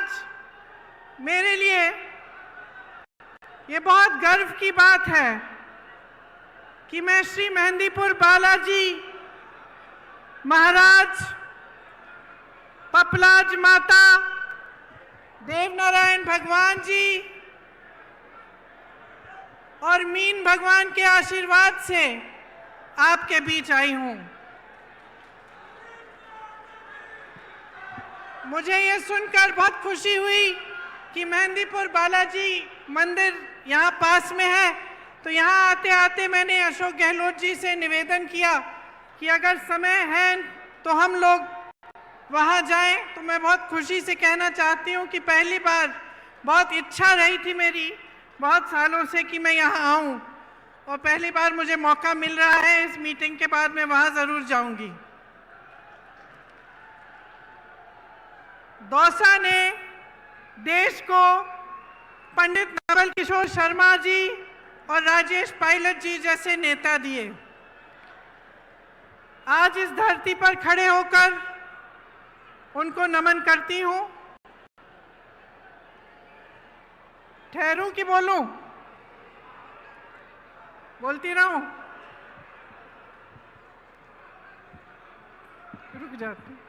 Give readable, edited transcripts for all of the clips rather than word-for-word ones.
आज मेरे लिए ये बहुत गर्व की बात है कि मैं श्री मेहंदीपुर बालाजी महाराज, पपलाज माता, देवनारायण भगवान जी और मीन भगवान के आशीर्वाद से आपके बीच आई हूं। मुझे ये सुनकर बहुत खुशी हुई कि मेहंदीपुर बालाजी मंदिर यहाँ पास में है, तो यहाँ आते आते मैंने अशोक गहलोत जी से निवेदन किया कि अगर समय है तो हम लोग वहाँ जाएं। तो मैं बहुत खुशी से कहना चाहती हूँ कि पहली बार बहुत इच्छा रही थी मेरी बहुत सालों से कि मैं यहाँ आऊँ, और पहली बार मुझे मौका मिल रहा है। इस मीटिंग के बाद मैं वहाँ ज़रूर जाऊँगी। दौसा ने देश को पंडित नवल किशोर शर्मा जी और राजेश पायलट जी जैसे नेता दिए। आज इस धरती पर खड़े होकर उनको नमन करती हूँ। ठहरूं कि बोलूं? बोलती रहूं? रुक जाती।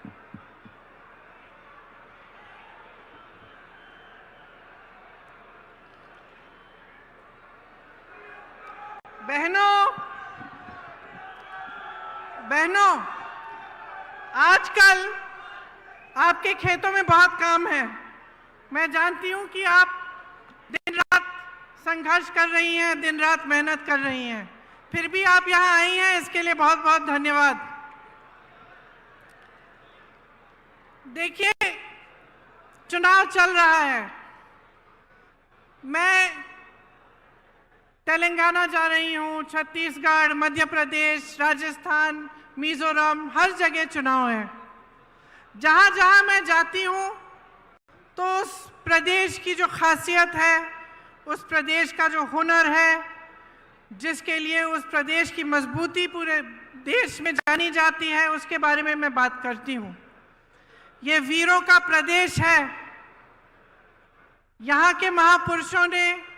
बहनों, आजकल आपके खेतों में बहुत काम है। मैं जानती हूं कि आप दिन रात संघर्ष कर रही हैं, दिन रात मेहनत कर रही हैं, फिर भी आप यहां आई हैं, इसके लिए बहुत बहुत धन्यवाद। देखिए, चुनाव चल रहा है। मैं तेलंगाना जा रही हूँ, छत्तीसगढ़, मध्य प्रदेश, राजस्थान, मिजोरम, हर जगह चुनाव है। जहाँ जहाँ मैं जाती हूँ तो उस प्रदेश की जो खासियत है, उस प्रदेश का जो हुनर है, जिसके लिए उस प्रदेश की मजबूती पूरे देश में जानी जाती है, उसके बारे में मैं बात करती हूँ। ये वीरों का प्रदेश है। यहाँ के महापुरुषों ने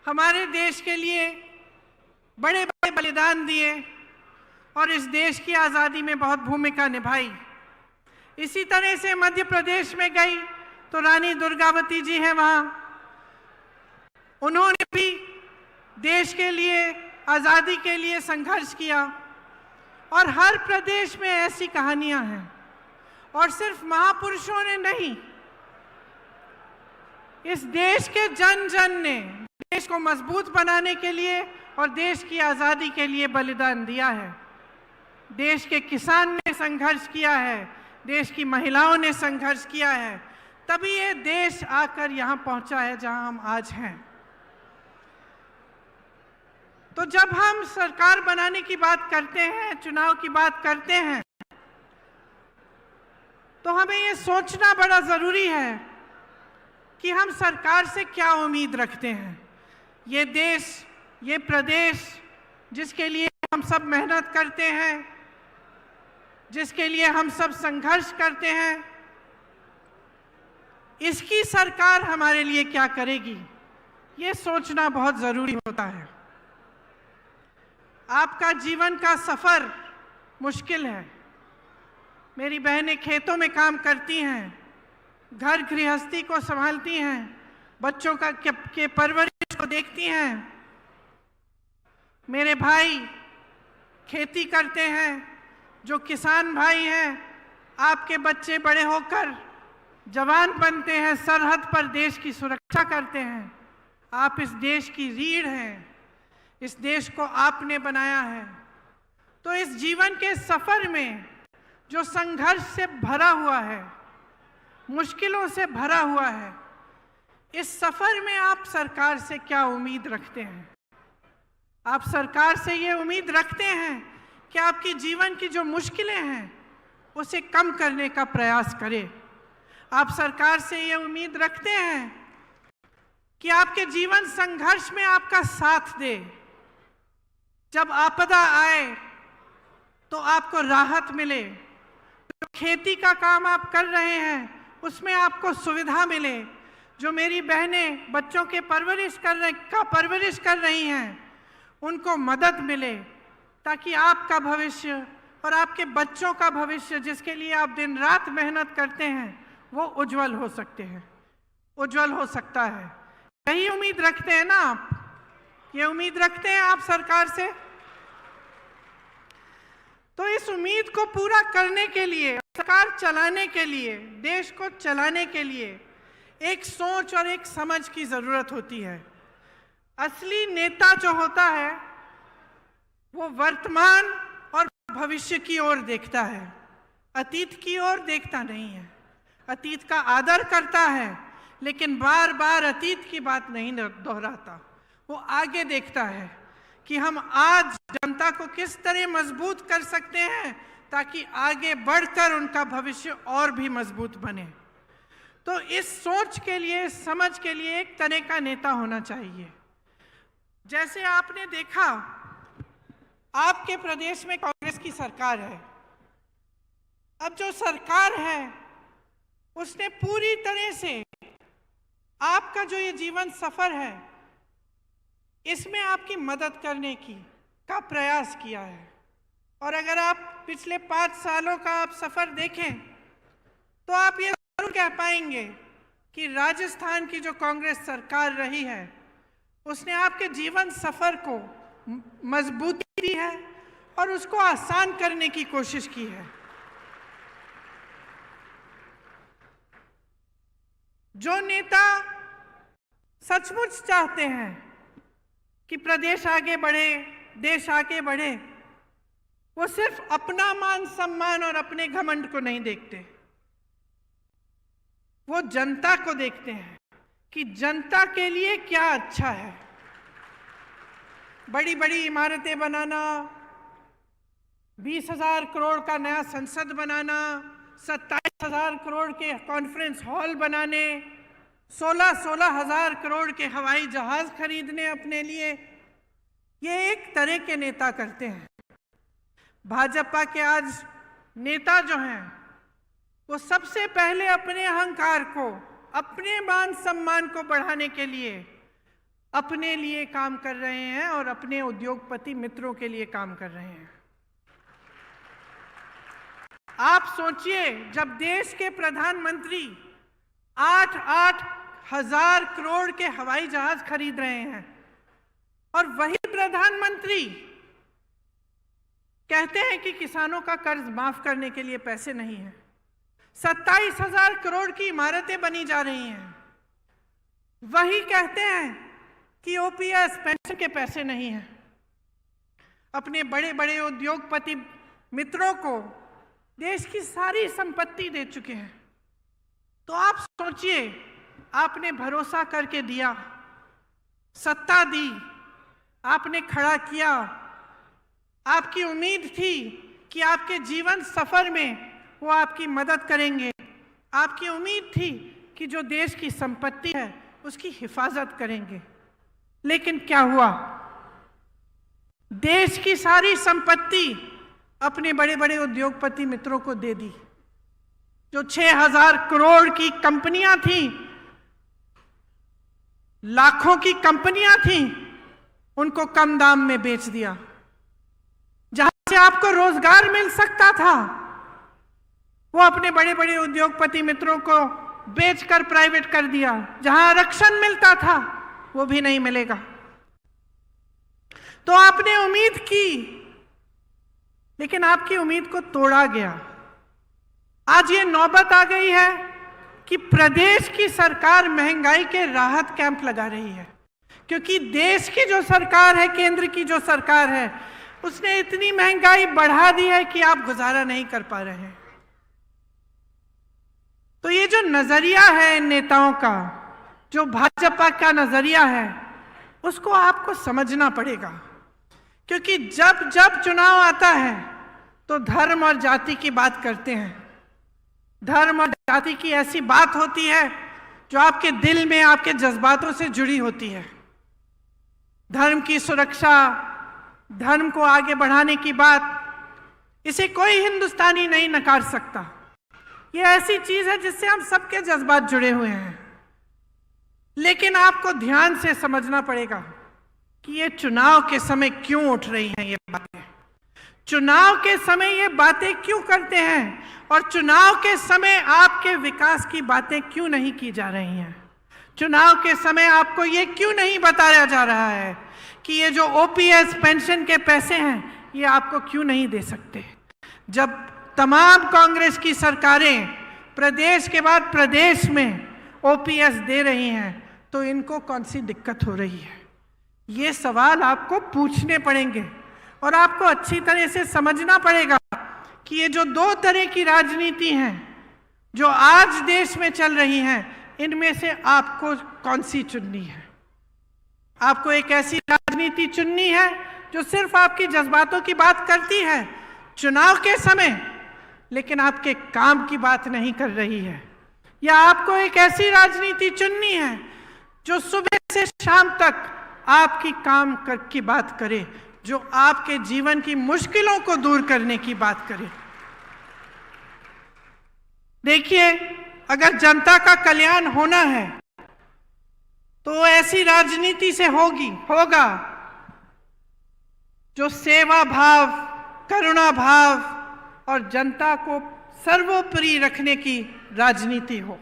हमारे देश के लिए बड़े बड़े बलिदान दिए और इस देश की आज़ादी में बहुत भूमिका निभाई। इसी तरह से मध्य प्रदेश में गई तो रानी दुर्गावती जी हैं वहाँ। उन्होंने भी देश के लिए, आज़ादी के लिए संघर्ष किया। और हर प्रदेश में ऐसी कहानियाँ हैं। और सिर्फ महापुरुषों ने नहीं, इस देश के जन जन ने देश को मजबूत बनाने के लिए और देश की आज़ादी के लिए बलिदान दिया है। देश के किसान ने संघर्ष किया है, देश की महिलाओं ने संघर्ष किया है, तभी ये देश आकर यहाँ पहुँचा है जहाँ हम आज हैं। तो जब हम सरकार बनाने की बात करते हैं, चुनाव की बात करते हैं, तो हमें ये सोचना बड़ा ज़रूरी है कि हम सरकार से क्या उम्मीद रखते हैं। ये देश, ये प्रदेश जिसके लिए हम सब मेहनत करते हैं, जिसके लिए हम सब संघर्ष करते हैं, इसकी सरकार हमारे लिए क्या करेगी, ये सोचना बहुत ज़रूरी होता है। आपका जीवन का सफ़र मुश्किल है। मेरी बहनें खेतों में काम करती हैं, घर गृहस्थी को संभालती हैं, बच्चों के परवरिश को देखती हैं। मेरे भाई खेती करते हैं, जो किसान भाई हैं, आपके बच्चे बड़े होकर जवान बनते हैं, सरहद पर देश की सुरक्षा करते हैं। आप इस देश की रीढ़ हैं, इस देश को आपने बनाया है। तो इस जीवन के सफ़र में जो संघर्ष से भरा हुआ है, मुश्किलों से भरा हुआ है, इस सफ़र में आप सरकार से क्या उम्मीद रखते हैं? आप सरकार से ये उम्मीद रखते हैं कि आपकी जीवन की जो मुश्किलें हैं उसे कम करने का प्रयास करे। आप सरकार से ये उम्मीद रखते हैं कि आपके जीवन संघर्ष में आपका साथ दे। जब आपदा आए तो आपको राहत मिले। तो खेती का काम आप कर रहे हैं उसमें आपको सुविधा मिले। जो मेरी बहनें बच्चों के परवरिश कर रही हैं, उनको मदद मिले, ताकि आपका भविष्य और आपके बच्चों का भविष्य, जिसके लिए आप दिन रात मेहनत करते हैं, वो उज्जवल हो सकता है। यही उम्मीद रखते हैं ना आप? ये उम्मीद रखते हैं आप सरकार से? तो इस उम्मीद को पूरा करने के लिए, सरकार चलाने के लिए, देश को चलाने के लिए एक सोच और एक समझ की जरूरत होती है। असली नेता जो होता है वो वर्तमान और भविष्य की ओर देखता है, अतीत की ओर देखता नहीं है। अतीत का आदर करता है, लेकिन बार बार अतीत की बात नहीं दोहराता। वो आगे देखता है कि हम आज जनता को किस तरह मजबूत कर सकते हैं, ताकि आगे बढ़कर उनका भविष्य और भी मजबूत बने। तो इस सोच के लिए, समझ के लिए एक तरह का नेता होना चाहिए। जैसे आपने देखा, आपके प्रदेश में कांग्रेस की सरकार है। अब जो सरकार है उसने पूरी तरह से आपका जो ये जीवन सफर है, इसमें आपकी मदद करने का प्रयास किया है। और अगर आप पिछले 5 सालों का आप सफर देखें, तो आप ये जरूर कह पाएंगे कि राजस्थान की जो कांग्रेस सरकार रही है, उसने आपके जीवन सफर को मजबूती दी है और उसको आसान करने की कोशिश की है। जो नेता सचमुच चाहते हैं कि प्रदेश आगे बढ़े, देश आगे बढ़े, वो सिर्फ अपना मान सम्मान और अपने घमंड को नहीं देखते, वो जनता को देखते हैं कि जनता के लिए क्या अच्छा है। बड़ी बड़ी इमारतें बनाना, 20,000 करोड़ का नया संसद बनाना, 27,000 करोड़ के कॉन्फ्रेंस हॉल बनाने, 16,000 करोड़ के हवाई जहाज खरीदने अपने लिए, ये एक तरह के नेता करते हैं। भाजपा के आज नेता जो हैं, वो सबसे पहले अपने अहंकार को, अपने मान सम्मान को बढ़ाने के लिए अपने लिए काम कर रहे हैं और अपने उद्योगपति मित्रों के लिए काम कर रहे हैं। आप सोचिए, जब देश के प्रधानमंत्री 8-8 हजार करोड़ के हवाई जहाज खरीद रहे हैं, और वही प्रधानमंत्री कहते हैं कि किसानों का कर्ज माफ करने के लिए पैसे नहीं है, 27,000 करोड़ की इमारतें बनी जा रही हैं, वही कहते हैं कि ओपीएस पेंशन के पैसे नहीं हैं, अपने बड़े बड़े उद्योगपति मित्रों को देश की सारी संपत्ति दे चुके हैं। तो आप सोचिए, आपने भरोसा करके दिया, सत्ता दी, आपने खड़ा किया, आपकी उम्मीद थी कि आपके जीवन सफर में वो आपकी मदद करेंगे, आपकी उम्मीद थी कि जो देश की संपत्ति है उसकी हिफाजत करेंगे। लेकिन क्या हुआ? देश की सारी संपत्ति अपने बड़े बड़े उद्योगपति मित्रों को दे दी। जो 6,000 करोड़ की कंपनियां थी, लाखों की कंपनियां थी, उनको कम दाम में बेच दिया। जहां से आपको रोजगार मिल सकता था, वो अपने बड़े बड़े उद्योगपति मित्रों को बेचकर प्राइवेट कर दिया। जहां आरक्षण मिलता था, वो भी नहीं मिलेगा। तो आपने उम्मीद की, लेकिन आपकी उम्मीद को तोड़ा गया। आज ये नौबत आ गई है कि प्रदेश की सरकार महंगाई के राहत कैंप लगा रही है, क्योंकि देश की जो सरकार है, केंद्र की जो सरकार है, उसने इतनी महंगाई बढ़ा दी है कि आप गुजारा नहीं कर पा रहे हैं। तो ये जो नजरिया है इन नेताओं का, जो भाजपा का नजरिया है, उसको आपको समझना पड़ेगा। क्योंकि जब जब चुनाव आता है तो धर्म और जाति की बात करते हैं। धर्म और जाति की ऐसी बात होती है जो आपके दिल में, आपके जज्बातों से जुड़ी होती है। धर्म की सुरक्षा, धर्म को आगे बढ़ाने की बात, इसे कोई हिंदुस्तानी नहीं नकार सकता। ये ऐसी चीज है जिससे हम सबके जज्बात जुड़े हुए हैं। लेकिन आपको ध्यान से समझना पड़ेगा कि ये चुनाव के समय क्यों उठ रही हैं ये बातें, चुनाव के समय ये बातें क्यों करते हैं, और चुनाव के समय आपके विकास की बातें क्यों नहीं की जा रही हैं। चुनाव के समय आपको ये क्यों नहीं बताया जा रहा है कि ये जो ओपीएस पेंशन के पैसे हैं ये आपको क्यों नहीं दे सकते। जब तमाम कांग्रेस की सरकारें प्रदेश के बाद प्रदेश में ओपीएस दे रही हैं तो इनको कौन सी दिक्कत हो रही है, ये सवाल आपको पूछने पड़ेंगे। और आपको अच्छी तरह से समझना पड़ेगा कि ये जो दो तरह की राजनीति हैं जो आज देश में चल रही हैं, इनमें से आपको कौन सी चुननी है। आपको एक ऐसी राजनीति चुननी है जो सिर्फ आपकी जज्बातों की बात करती है चुनाव के समय, लेकिन आपके काम की बात नहीं कर रही है, या आपको एक ऐसी राजनीति चुननी है जो सुबह से शाम तक आपकी काम की बात करे, जो आपके जीवन की मुश्किलों को दूर करने की बात करे। देखिए, अगर जनता का कल्याण होना है तो ऐसी राजनीति से होगा जो सेवा भाव, करुणा भाव और जनता को सर्वोपरि रखने की राजनीति हो।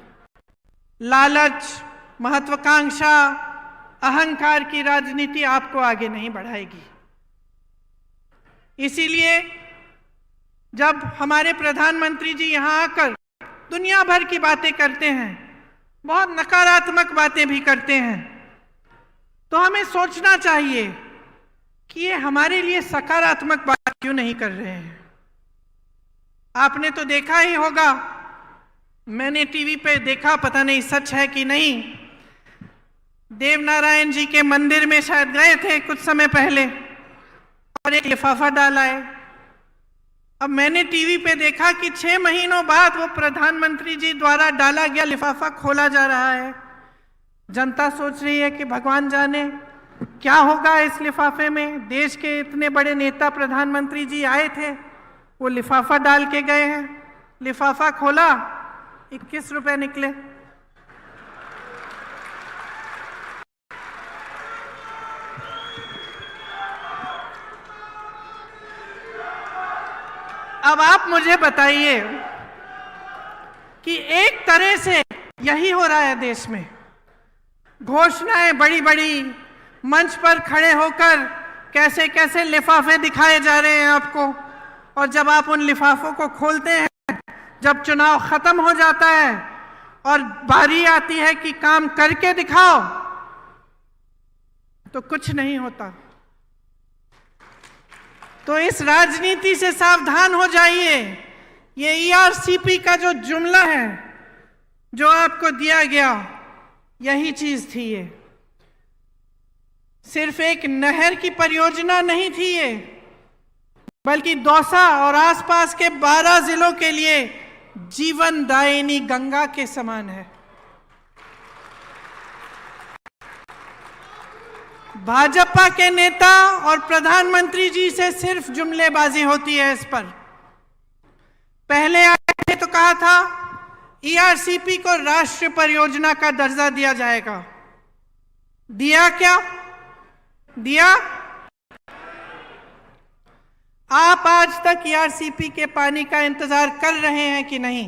लालच, महत्वाकांक्षा, अहंकार की राजनीति आपको आगे नहीं बढ़ाएगी। इसीलिए जब हमारे प्रधानमंत्री जी यहाँ आकर दुनिया भर की बातें करते हैं, बहुत नकारात्मक बातें भी करते हैं, तो हमें सोचना चाहिए कि ये हमारे लिए सकारात्मक बात क्यों नहीं कर रहे हैं। आपने तो देखा ही होगा, मैंने टीवी पे देखा, पता नहीं सच है कि नहीं, देवनारायण जी के मंदिर में शायद गए थे कुछ समय पहले और एक लिफाफा डाला है। अब मैंने टीवी पे देखा कि 6 महीनों बाद वो प्रधानमंत्री जी द्वारा डाला गया लिफाफा खोला जा रहा है। जनता सोच रही है कि भगवान जाने क्या होगा इस लिफाफे में। देश के इतने बड़े नेता प्रधानमंत्री जी आए थे, वो लिफाफा डाल के गए हैं। लिफाफा खोला, 21 रुपए निकले। अब आप मुझे बताइए कि एक तरह से यही हो रहा है देश में। घोषणाएं बड़ी बड़ी मंच पर खड़े होकर कैसे कैसे लिफाफे दिखाए जा रहे हैं आपको, और जब आप उन लिफाफों को खोलते हैं, जब चुनाव खत्म हो जाता है और बारी आती है कि काम करके दिखाओ, तो कुछ नहीं होता। तो इस राजनीति से सावधान हो जाइए। ये ईआरसीपी का जो जुमला है जो आपको दिया गया, यही चीज थी। ये सिर्फ एक नहर की परियोजना नहीं थी ये, बल्कि दौसा और आसपास के 12 जिलों के लिए जीवनदायिनी गंगा के समान है। भाजपा के नेता और प्रधानमंत्री जी से सिर्फ जुमलेबाजी होती है इस पर। पहले आए थे तो कहा था ईआरसीपी को राष्ट्रीय परियोजना का दर्जा दिया जाएगा। दिया क्या? दिया? आप आज तक ईआरसीपी के पानी का इंतजार कर रहे हैं कि नहीं?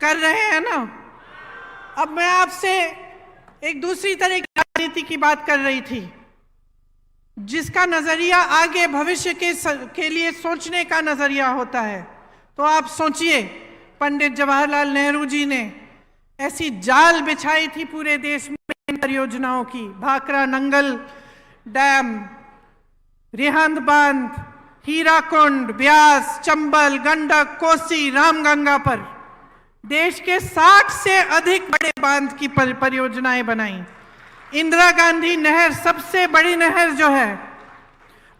कर रहे हैं ना? अब मैं आपसे एक दूसरी तरह की राजनीति की बात कर रही थी, जिसका नजरिया आगे भविष्य के लिए सोचने का नजरिया होता है। तो आप सोचिए, पंडित जवाहरलाल नेहरू जी ने ऐसी जाल बिछाई थी पूरे देश में परियोजनाओं की। भाखरा नंगल डैम, रिहंद बांध, हीराकुंड, ब्यास, चंबल, गंडक, कोसी, रामगंगा पर देश के 60 से अधिक बड़े बांध की परियोजनाएं बनाई। इंदिरा गांधी नहर सबसे बड़ी नहर जो है,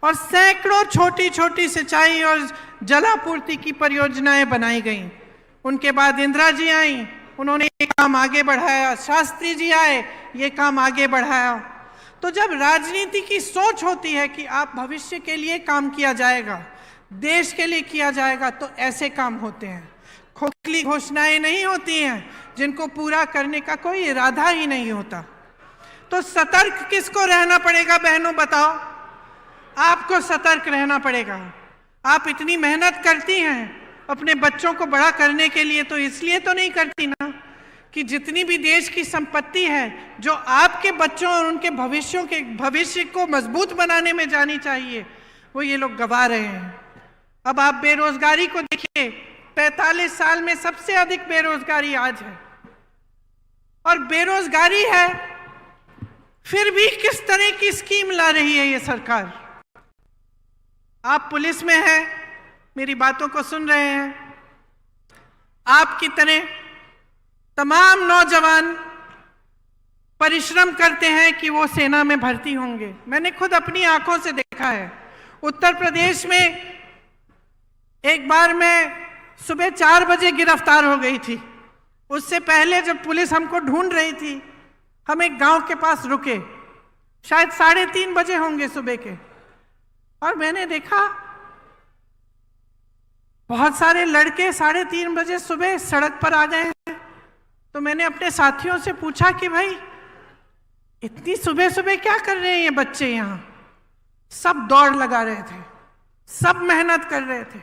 और सैकड़ों छोटी छोटी सिंचाई और जलापूर्ति की परियोजनाएं बनाई गईं। उनके बाद इंदिरा जी आई, उन्होंने ये काम आगे बढ़ाया। शास्त्री जी आए, ये काम आगे बढ़ाया। तो जब राजनीति की सोच होती है कि आप भविष्य के लिए काम किया जाएगा, देश के लिए किया जाएगा, तो ऐसे काम होते हैं। खोखली घोषणाएं नहीं होती हैं जिनको पूरा करने का कोई इरादा ही नहीं होता। तो सतर्क किसको रहना पड़ेगा बहनों, बताओ? आपको सतर्क रहना पड़ेगा। आप इतनी मेहनत करती हैं अपने बच्चों को बड़ा करने के लिए, तो इसलिए तो नहीं करती ना कि जितनी भी देश की संपत्ति है जो आपके बच्चों और उनके भविष्य को मजबूत बनाने में जानी चाहिए, वो ये लोग गवा रहे हैं। अब आप बेरोजगारी को देखिए, 45 साल में सबसे अधिक बेरोजगारी आज है। और बेरोजगारी है फिर भी किस तरह की स्कीम ला रही है ये सरकार। आप पुलिस में हैं, मेरी बातों को सुन रहे हैं, आपकी तरह तमाम नौजवान परिश्रम करते हैं कि वो सेना में भर्ती होंगे। मैंने खुद अपनी आंखों से देखा है। उत्तर प्रदेश में एक बार मैं सुबह 4 बजे गिरफ्तार हो गई थी। उससे पहले जब पुलिस हमको ढूंढ रही थी, हम एक गांव के पास रुके, शायद 3:30 बजे होंगे सुबह के, और मैंने देखा बहुत सारे लड़के 3:30 बजे सुबह सड़क पर आ गए हैं। तो मैंने अपने साथियों से पूछा कि भाई इतनी सुबह सुबह क्या कर रहे हैं ये बच्चे यहाँ? सब दौड़ लगा रहे थे, सब मेहनत कर रहे थे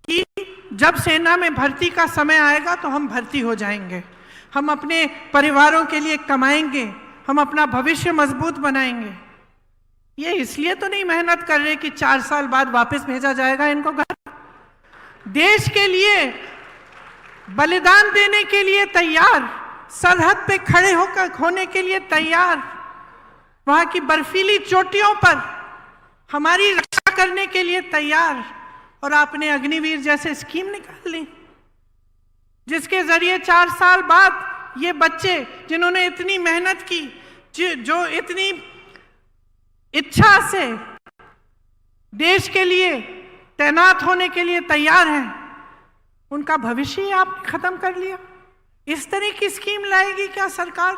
कि जब सेना में भर्ती का समय आएगा तो हम भर्ती हो जाएंगे, हम अपने परिवारों के लिए कमाएंगे, हम अपना भविष्य मजबूत बनाएंगे। ये इसलिए तो नहीं मेहनत कर रहे कि 4 साल बाद वापस भेजा जाएगा इनको घर। देश के लिए बलिदान देने के लिए तैयार, सरहद पे खड़े होकर होने के लिए तैयार, वहां की बर्फीली चोटियों पर हमारी रक्षा करने के लिए तैयार। और आपने अग्निवीर जैसे स्कीम निकाल ली जिसके जरिए 4 साल बाद ये बच्चे जिन्होंने इतनी मेहनत की, जो इतनी इच्छा से देश के लिए तैनात होने के लिए तैयार हैं, उनका भविष्य ही आप खत्म कर लिया। इस तरह की स्कीम लाएगी क्या सरकार?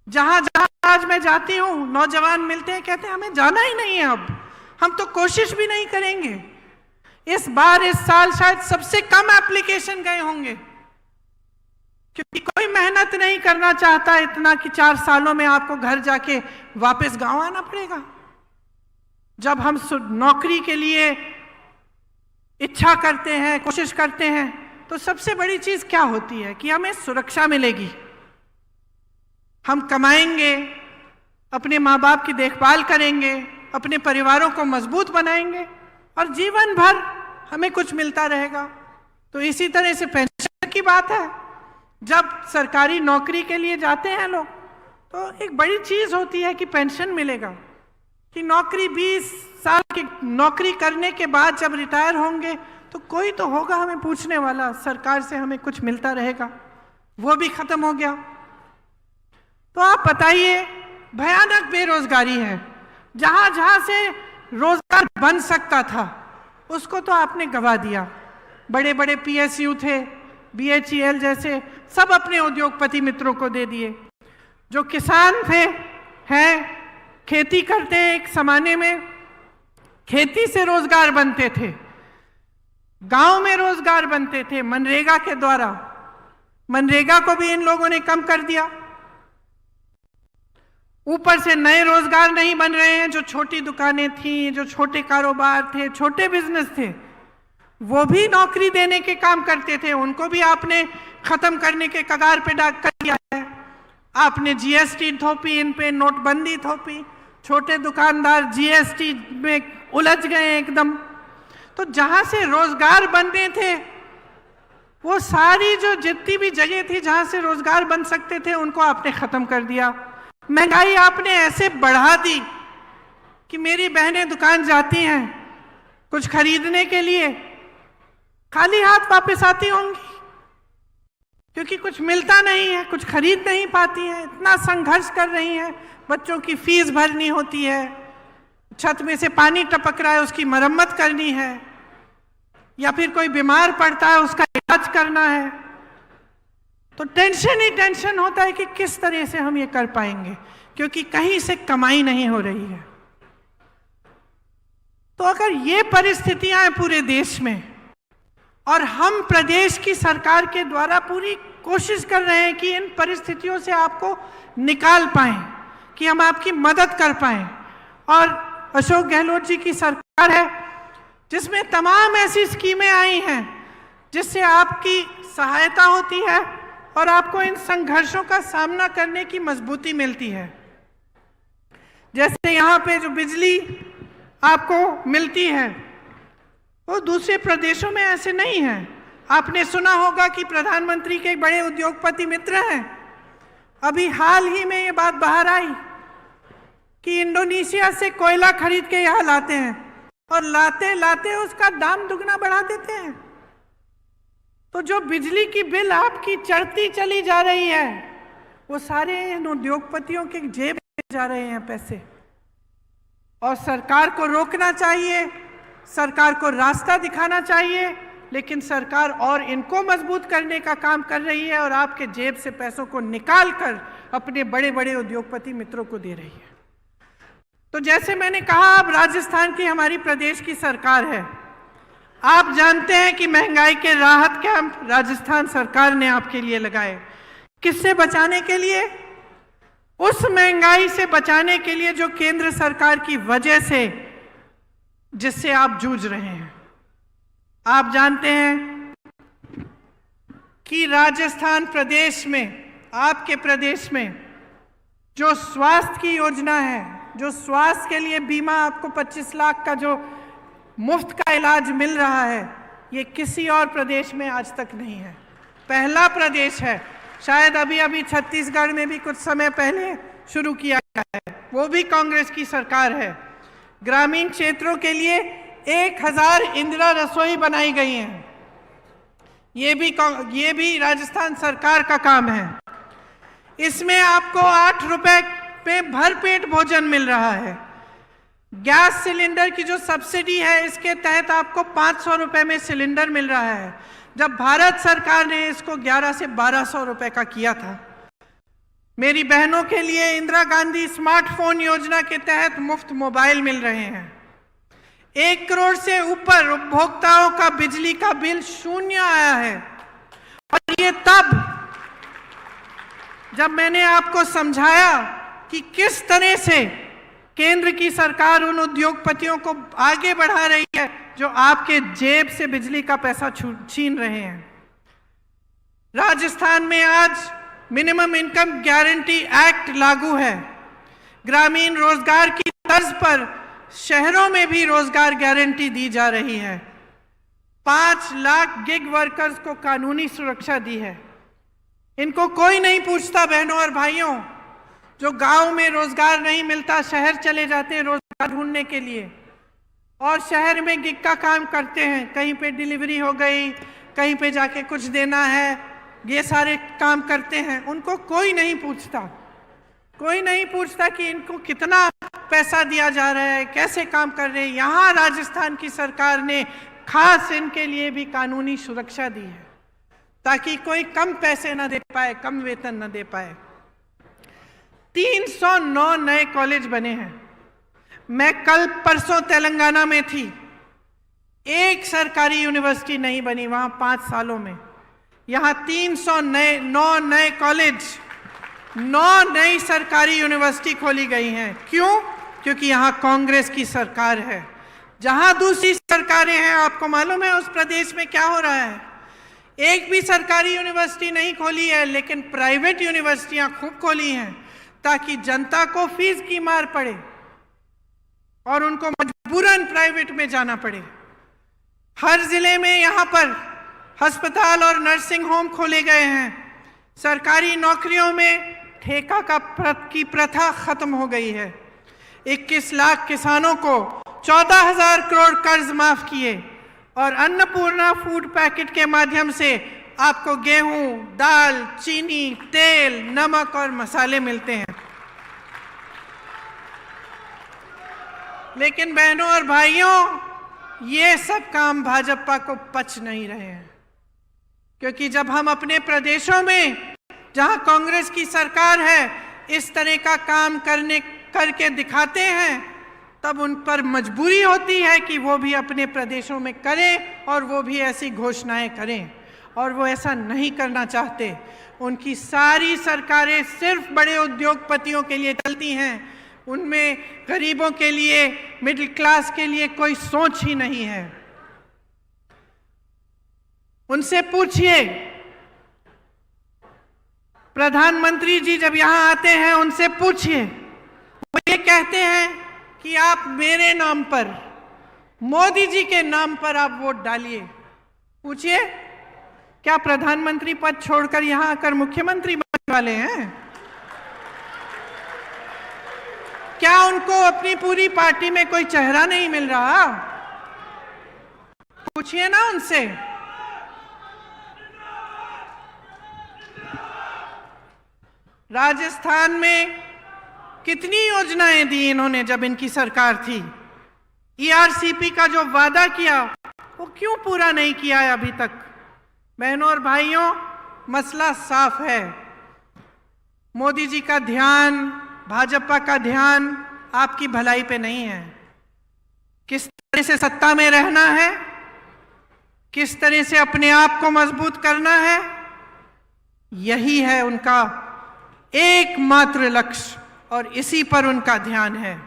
जहां जहां आज मैं जाती हूं, नौजवान मिलते हैं, कहते हैं हमें जाना ही नहीं है, अब हम तो कोशिश भी नहीं करेंगे। इस बार इस साल शायद सबसे कम एप्लीकेशन गए होंगे, क्योंकि कोई मेहनत नहीं करना चाहता इतना कि 4 सालों में आपको घर जाके वापस गांव आना पड़ेगा। जब हम नौकरी के लिए इच्छा करते हैं, कोशिश करते हैं, तो सबसे बड़ी चीज क्या होती है कि हमें सुरक्षा मिलेगी, हम कमाएंगे, अपने माँ बाप की देखभाल करेंगे, अपने परिवारों को मजबूत बनाएंगे और जीवन भर हमें कुछ मिलता रहेगा। तो इसी तरह से पेंशन की बात है, जब सरकारी नौकरी के लिए जाते हैं लोग तो एक बड़ी चीज होती है कि पेंशन मिलेगा, कि नौकरी 20 साल की नौकरी करने के बाद जब रिटायर होंगे तो कोई तो होगा हमें पूछने वाला, सरकार से हमें कुछ मिलता रहेगा। वो भी खत्म हो गया। तो आप बताइए, भयानक बेरोजगारी है। जहां जहां से रोजगार बन सकता था उसको तो आपने गवा दिया। बड़े बड़े PSU थे, BHEL जैसे, सब अपने उद्योगपति मित्रों को दे दिए। जो किसान थे, हैं, खेती करते हैं, एक जमाने में खेती से रोजगार बनते थे, गांव में रोजगार बनते थे मनरेगा के द्वारा। मनरेगा को भी इन लोगों ने कम कर दिया। ऊपर से नए रोजगार नहीं बन रहे हैं। जो छोटी दुकानें थी, जो छोटे कारोबार थे, छोटे बिजनेस थे, वो भी नौकरी देने के काम करते थे, उनको भी आपने खत्म करने के कगार पे डाक कर दिया है। आपने GST थोपी, इन पे नोटबंदी थोपी, छोटे दुकानदार GST में उलझ गए एकदम। तो जहां से रोजगार बनने थे, वो सारी जो जितनी भी जगह थी जहां से रोजगार बन सकते थे, उनको आपने खत्म कर दिया। महंगाई आपने ऐसे बढ़ा दी कि मेरी बहनें दुकान जाती हैं कुछ खरीदने के लिए, खाली हाथ वापस आती होंगी, क्योंकि कुछ मिलता नहीं है, कुछ खरीद नहीं पाती हैं। इतना संघर्ष कर रही हैं, बच्चों की फीस भरनी होती है, छत में से पानी टपक रहा है उसकी मरम्मत करनी है, या फिर कोई बीमार पड़ता है उसका इलाज करना है। तो टेंशन ही टेंशन होता है कि किस तरह से हम ये कर पाएंगे, क्योंकि कहीं से कमाई नहीं हो रही है। तो अगर ये परिस्थितियां हैं पूरे देश में, और हम प्रदेश की सरकार के द्वारा पूरी कोशिश कर रहे हैं कि इन परिस्थितियों से आपको निकाल पाएं, कि हम आपकी मदद कर पाएं। और अशोक गहलोत जी की सरकार है जिसमें तमाम ऐसी स्कीमें आई हैं जिससे आपकी सहायता होती है और आपको इन संघर्षों का सामना करने की मजबूती मिलती है। जैसे यहाँ पे जो बिजली आपको मिलती है वो दूसरे प्रदेशों में ऐसे नहीं है। आपने सुना होगा कि प्रधानमंत्री के एक बड़े उद्योगपति मित्र हैं, अभी हाल ही में ये बात बाहर आई कि इंडोनेशिया से कोयला खरीद के यहाँ लाते हैं और लाते लाते उसका दाम दुगना बढ़ा देते हैं। तो जो बिजली की बिल आपकी चढ़ती चली जा रही है वो सारे इन उद्योगपतियों के जेब में जा रहे हैं पैसे। और सरकार को रोकना चाहिए, सरकार को रास्ता दिखाना चाहिए, लेकिन सरकार और इनको मजबूत करने का काम कर रही है और आपके जेब से पैसों को निकाल कर अपने बड़े बड़े उद्योगपति मित्रों को दे रही है। तो जैसे मैंने कहा, अब राजस्थान की हमारी प्रदेश की सरकार है। आप जानते हैं कि महंगाई के राहत कैंप राजस्थान सरकार ने आपके लिए लगाए। किससे बचाने के लिए? उस महंगाई से बचाने के लिए जो केंद्र सरकार की वजह से जिससे आप जूझ रहे हैं। आप जानते हैं कि राजस्थान प्रदेश में, आपके प्रदेश में जो स्वास्थ्य की योजना है, जो स्वास्थ्य के लिए बीमा आपको 25 लाख का जो मुफ्त का इलाज मिल रहा है, ये किसी और प्रदेश में आज तक नहीं है। पहला प्रदेश है। शायद अभी अभी छत्तीसगढ़ में भी कुछ समय पहले शुरू किया गया है, वो भी कांग्रेस की सरकार है। ग्रामीण क्षेत्रों के लिए 1000 इंदिरा रसोई बनाई गई हैं। ये भी राजस्थान सरकार का काम है। इसमें आपको 8 रुपए पे भरपेट भोजन मिल रहा है। गैस सिलेंडर की जो सब्सिडी है, इसके तहत आपको 500 रुपए में सिलेंडर मिल रहा है, जब भारत सरकार ने इसको 1100 से 1200 रुपए का किया था। मेरी बहनों के लिए इंदिरा गांधी स्मार्टफोन योजना के तहत मुफ्त मोबाइल मिल रहे हैं। 1 करोड़ से ऊपर उपभोक्ताओं का बिजली का बिल शून्य आया है। और ये तब जब मैंने आपको समझाया कि किस तरह से केंद्र की सरकार उन उद्योगपतियों को आगे बढ़ा रही है जो आपके जेब से बिजली का पैसा छीन रहे हैं। राजस्थान में आज मिनिमम इनकम गारंटी एक्ट लागू है। ग्रामीण रोजगार की तर्ज पर शहरों में भी रोजगार गारंटी दी जा रही है। 5 लाख गिग वर्कर्स को कानूनी सुरक्षा दी है। इनको कोई नहीं पूछता बहनों और भाइयों, जो गांव में रोजगार नहीं मिलता शहर चले जाते हैं रोजगार ढूंढने के लिए और शहर में गिग का काम करते हैं। कहीं पे डिलीवरी हो गई, कहीं पे जाके कुछ देना है, ये सारे काम करते हैं। उनको कोई नहीं पूछता, कोई नहीं पूछता कि इनको कितना पैसा दिया जा रहा है, कैसे काम कर रहे हैं। यहाँ राजस्थान की सरकार ने खास इनके लिए भी कानूनी सुरक्षा दी है ताकि कोई कम पैसे ना दे पाए, कम वेतन ना दे पाए। 309 नए कॉलेज बने हैं। मैं कल परसों तेलंगाना में थी, एक सरकारी यूनिवर्सिटी नहीं बनी वहां 5 सालों में। यहाँ 309 नए कॉलेज, 9 नई सरकारी यूनिवर्सिटी खोली गई हैं। क्यों? क्योंकि यहाँ कांग्रेस की सरकार है। जहाँ दूसरी सरकारें हैं, आपको मालूम है उस प्रदेश में क्या हो रहा है। एक भी सरकारी यूनिवर्सिटी नहीं खोली है, लेकिन प्राइवेट यूनिवर्सिटियां खूब खोली हैं ताकि जनता को फीस की मार पड़े और उनको मजबूरन प्राइवेट में जाना पड़े। हर जिले में यहाँ पर अस्पताल और नर्सिंग होम खोले गए हैं। सरकारी नौकरियों में ठेका की प्रथा खत्म हो गई है। 21 लाख किसानों को 14,000 करोड़ कर्ज माफ किए और अन्नपूर्णा फूड पैकेट के माध्यम से आपको गेहूं, दाल, चीनी, तेल, नमक और मसाले मिलते हैं। लेकिन बहनों और भाइयों, ये सब काम भाजपा को पच नहीं रहे हैं, क्योंकि जब हम अपने प्रदेशों में जहां कांग्रेस की सरकार है इस तरह का काम करके दिखाते हैं तब उन पर मजबूरी होती है कि वो भी अपने प्रदेशों में करें और वो भी ऐसी घोषणाएं करें, और वो ऐसा नहीं करना चाहते। उनकी सारी सरकारें सिर्फ बड़े उद्योगपतियों के लिए चलती हैं, उनमें गरीबों के लिए, मिडिल क्लास के लिए कोई सोच ही नहीं है। उनसे पूछिए, प्रधानमंत्री जी जब यहां आते हैं उनसे पूछिए, वो ये कहते हैं कि आप मेरे नाम पर, मोदी जी के नाम पर आप वोट डालिए। पूछिए, क्या प्रधानमंत्री पद छोड़कर यहां आकर मुख्यमंत्री बनने वाले हैं? क्या उनको अपनी पूरी पार्टी में कोई चेहरा नहीं मिल रहा? पूछिए ना उनसे। राजस्थान में कितनी योजनाएं दी इन्होंने जब इनकी सरकार थी। ईआरसीपी का जो वादा किया वो क्यों पूरा नहीं किया है अभी तक? बहनों और भाइयों, मसला साफ है। मोदी जी का ध्यान, भाजपा का ध्यान आपकी भलाई पे नहीं है। किस तरह से सत्ता में रहना है, किस तरह से अपने आप को मजबूत करना है, यही है उनका एकमात्र लक्ष्य, और इसी पर उनका ध्यान है।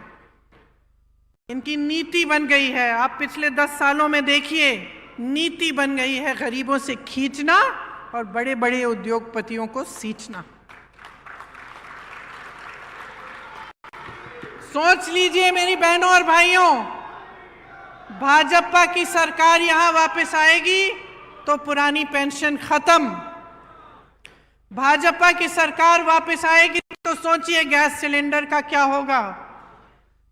इनकी नीति बन गई है, आप पिछले 10 सालों में देखिए, नीति बन गई है गरीबों से खींचना और बड़े बड़े उद्योगपतियों को सींचना। सोच लीजिए मेरी बहनों और भाइयों, भाजपा की सरकार यहां वापस आएगी तो पुरानी पेंशन खत्म। भाजपा की सरकार वापस आएगी तो सोचिए गैस सिलेंडर का क्या होगा।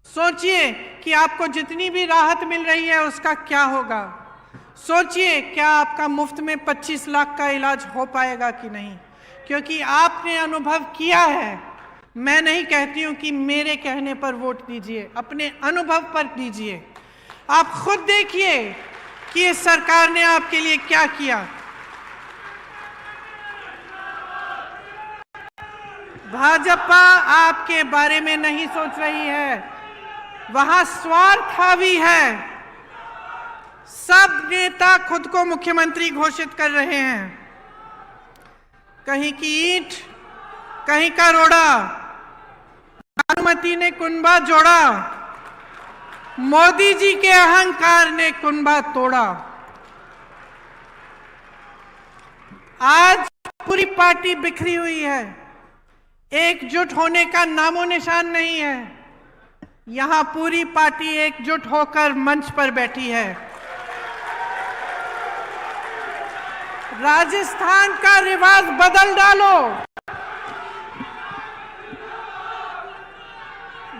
सोचिए कि आपको जितनी भी राहत मिल रही है उसका क्या होगा। सोचिए क्या आपका मुफ्त में 25 लाख का इलाज हो पाएगा कि नहीं, क्योंकि आपने अनुभव किया है। मैं नहीं कहती हूं कि मेरे कहने पर वोट दीजिए, अपने अनुभव पर दीजिए। आप खुद देखिए कि इस सरकार ने आपके लिए क्या किया। भाजपा आपके बारे में नहीं सोच रही है, वहां स्वार्थ हावी है। सब नेता खुद को मुख्यमंत्री घोषित कर रहे हैं। कहीं की ईंट, कहीं का रोड़ा, भानुमति ने कुनबा जोड़ा, मोदी जी के अहंकार ने कुनबा तोड़ा। आज पूरी पार्टी बिखरी हुई है, एकजुट होने का नामो निशान नहीं है। यहां पूरी पार्टी एकजुट होकर मंच पर बैठी है। राजस्थान का रिवाज बदल डालो।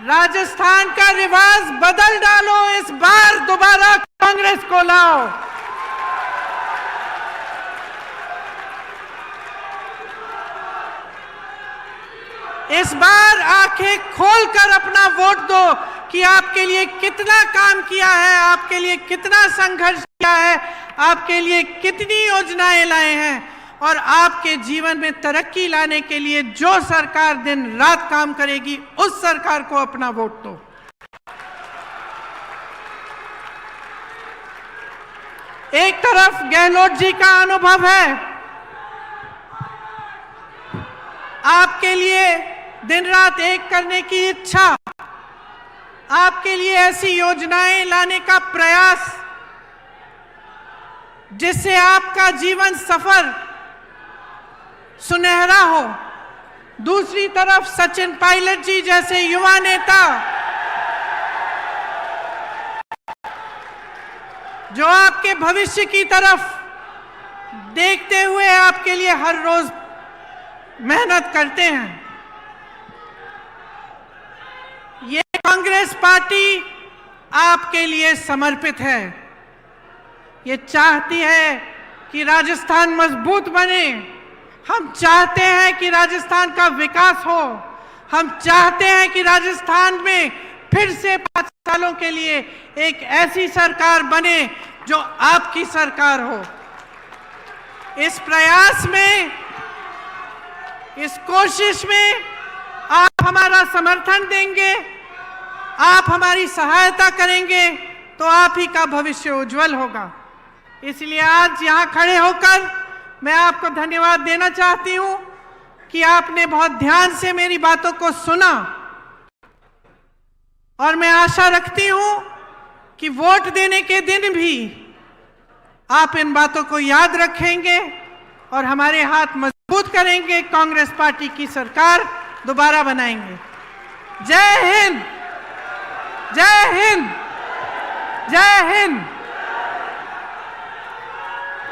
राजस्थान का रिवाज बदल डालो। इस बार दोबारा कांग्रेस को लाओ। इस बार आंखें खोलकर अपना वोट दो कि आपके लिए कितना काम किया है, आपके लिए कितना संघर्ष किया है, आपके लिए कितनी योजनाएं लाए हैं, और आपके जीवन में तरक्की लाने के लिए जो सरकार दिन रात काम करेगी उस सरकार को अपना वोट दो। एक तरफ गहलोत जी का अनुभव है, आपके लिए दिन रात एक करने की इच्छा, आपके लिए ऐसी योजनाएं लाने का प्रयास जिससे आपका जीवन सफर सुनहरा हो। दूसरी तरफ सचिन पायलट जी जैसे युवा नेता जो आपके भविष्य की तरफ देखते हुए आपके लिए हर रोज मेहनत करते हैं। ये कांग्रेस पार्टी आपके लिए समर्पित है। ये चाहती है कि राजस्थान मजबूत बने। हम चाहते हैं कि राजस्थान का विकास हो। हम चाहते हैं कि राजस्थान में फिर से 5 सालों के लिए एक ऐसी सरकार बने जो आपकी सरकार हो। इस प्रयास में, इस कोशिश में आप हमारा समर्थन देंगे। आप हमारी सहायता करेंगे तो आप ही का भविष्य उज्जवल होगा। इसलिए आज यहाँ खड़े होकर मैं आपको धन्यवाद देना चाहती हूँ कि आपने बहुत ध्यान से मेरी बातों को सुना, और मैं आशा रखती हूँ कि वोट देने के दिन भी आप इन बातों को याद रखेंगे और हमारे हाथ मजबूत करेंगे, कांग्रेस पार्टी की सरकार दोबारा बनाएंगे। जय हिंद, जय हिंद, जय हिंद।